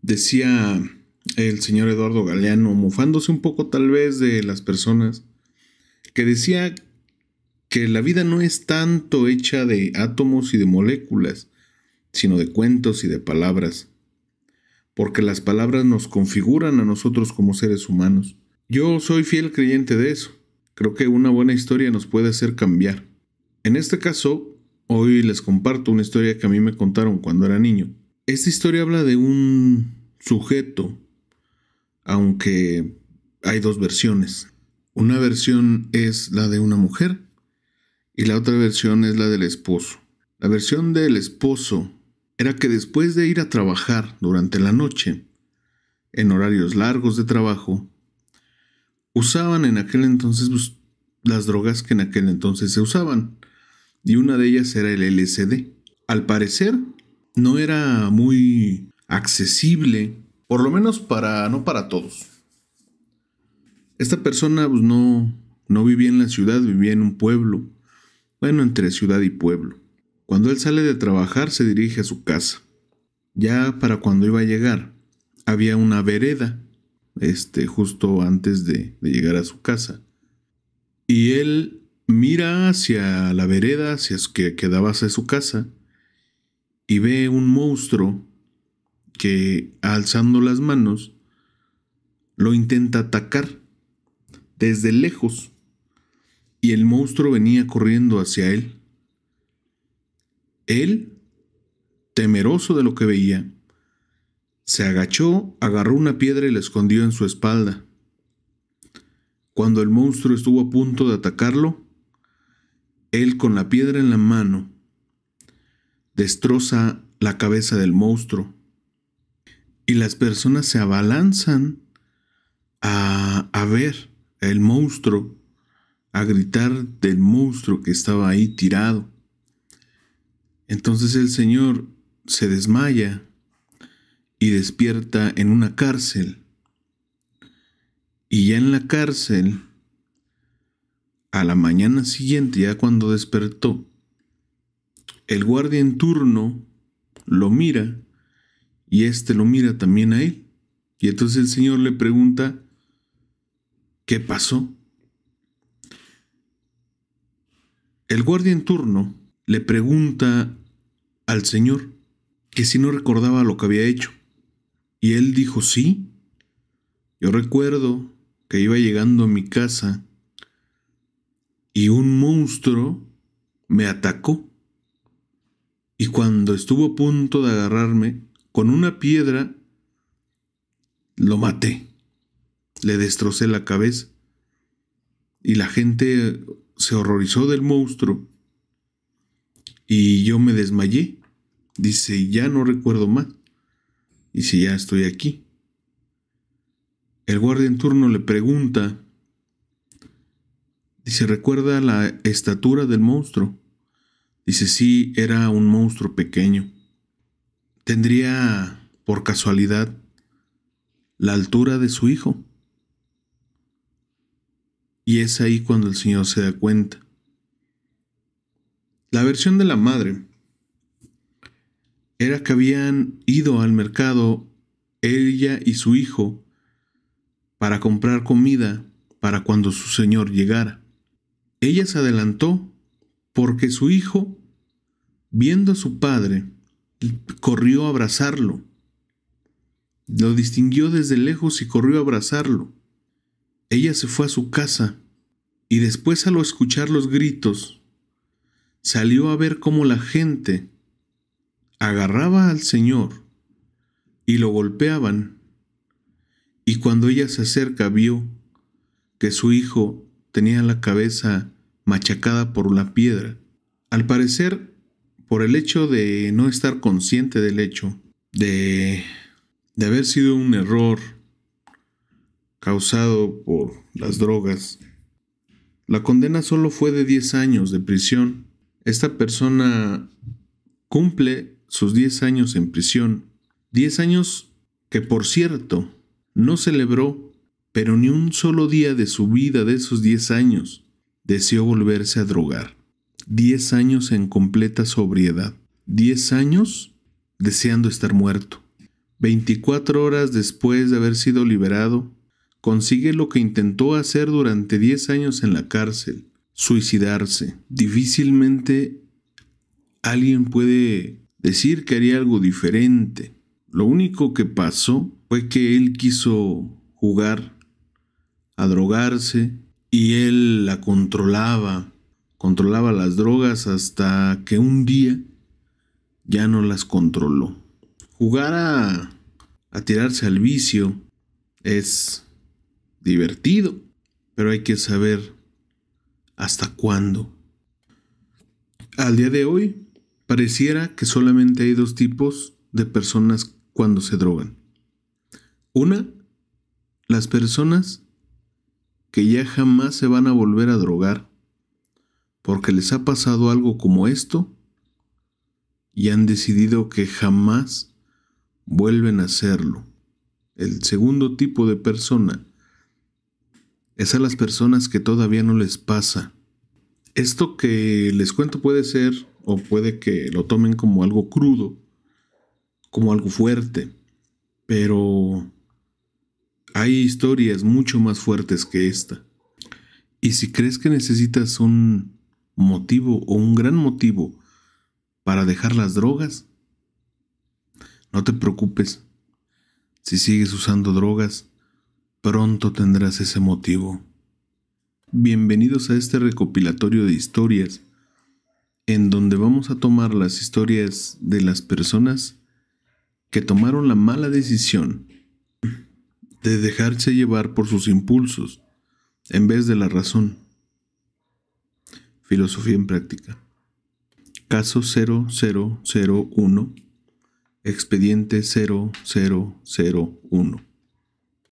Decía el señor Eduardo Galeano, mofándose un poco tal vez de las personas, que decía que la vida no es tanto hecha de átomos y de moléculas, sino de cuentos y de palabras, porque las palabras nos configuran a nosotros como seres humanos. Yo soy fiel creyente de eso. Creo que una buena historia nos puede hacer cambiar. En este caso, hoy les comparto una historia que a mí me contaron cuando era niño. Esta historia habla de un sujeto, aunque hay dos versiones. Una versión es la de una mujer y la otra versión es la del esposo. La versión del esposo era que después de ir a trabajar durante la noche, en horarios largos de trabajo, usaban en aquel entonces las drogas que en aquel entonces se usaban, y una de ellas era el LSD. Al parecer, no era muy accesible, por lo menos no para todos. Esta persona no vivía en la ciudad, vivía en un pueblo, bueno, entre ciudad y pueblo. Cuando él sale de trabajar, se dirige a su casa. Ya para cuando iba a llegar, había una vereda, justo antes de llegar a su casa. Y él mira hacia la vereda, hacia que quedaba hacia su casa, y ve un monstruo que, alzando las manos, lo intenta atacar desde lejos, y el monstruo venía corriendo hacia él. Él, temeroso de lo que veía, se agachó, agarró una piedra y la escondió en su espalda. Cuando el monstruo estuvo a punto de atacarlo, él, con la piedra en la mano, destroza la cabeza del monstruo, y las personas se abalanzan a ver el monstruo, a gritar del monstruo que estaba ahí tirado. Entonces el señor se desmaya y despierta en una cárcel. Y ya en la cárcel, a la mañana siguiente, ya cuando despertó, el guardia en turno lo mira y lo mira también a él. Y entonces el señor le pregunta, ¿qué pasó? El guardia en turno le pregunta al señor que si no recordaba lo que había hecho. Y él dijo, sí, yo recuerdo que iba llegando a mi casa y un monstruo me atacó. Y cuando estuvo a punto de agarrarme, con una piedra lo maté. Le destrocé la cabeza. Y la gente se horrorizó del monstruo. Y yo me desmayé. Dice, ya no recuerdo más. Y si ya estoy aquí. El guardia en turno le pregunta, dice, ¿recuerda la estatura del monstruo? Dice, sí, era un monstruo pequeño. ¿Tendría, por casualidad, la altura de su hijo? Y es ahí cuando el señor se da cuenta. La versión de la madre era que habían ido al mercado ella y su hijo para comprar comida para cuando su señor llegara. Ella se adelantó porque su hijo, viendo a su padre, corrió a abrazarlo. Lo distinguió desde lejos y corrió a abrazarlo. Ella se fue a su casa y después, al escuchar los gritos, salió a ver cómo la gente agarraba al señor y lo golpeaban. Y cuando ella se acerca, vio que su hijo tenía la cabeza machacada por la piedra. Al parecer, por el hecho de no estar consciente del hecho, de haber sido un error causado por las drogas, la condena solo fue de 10 años de prisión. Esta persona cumple sus 10 años en prisión. 10 años que, por cierto, no celebró, pero ni un solo día de su vida de esos 10 años deseó volverse a drogar. 10 años en completa sobriedad. 10 años deseando estar muerto. 24 horas después de haber sido liberado, consigue lo que intentó hacer durante 10 años en la cárcel: suicidarse. Difícilmente alguien puede decir que haría algo diferente. Lo único que pasó fue que él quiso jugar a drogarse y él la controlaba las drogas hasta que un día ya no las controló. Jugar a tirarse al vicio es divertido, pero hay que saber hasta cuándo. Al día de hoy, pareciera que solamente hay dos tipos de personas cuando se drogan. Una, las personas que ya jamás se van a volver a drogar porque les ha pasado algo como esto y han decidido que jamás vuelven a hacerlo. El segundo tipo de persona es a las personas que todavía no les pasa. Esto que les cuento puede ser, o puede que lo tomen como algo crudo, como algo fuerte, pero hay historias mucho más fuertes que esta. Y si crees que necesitas un motivo o un gran motivo para dejar las drogas, no te preocupes. Si sigues usando drogas, pronto tendrás ese motivo. Bienvenidos a este recopilatorio de historias, en donde vamos a tomar las historias de las personas que tomaron la mala decisión de dejarse llevar por sus impulsos en vez de la razón. Filosofía en práctica. Caso 0001, expediente 0001.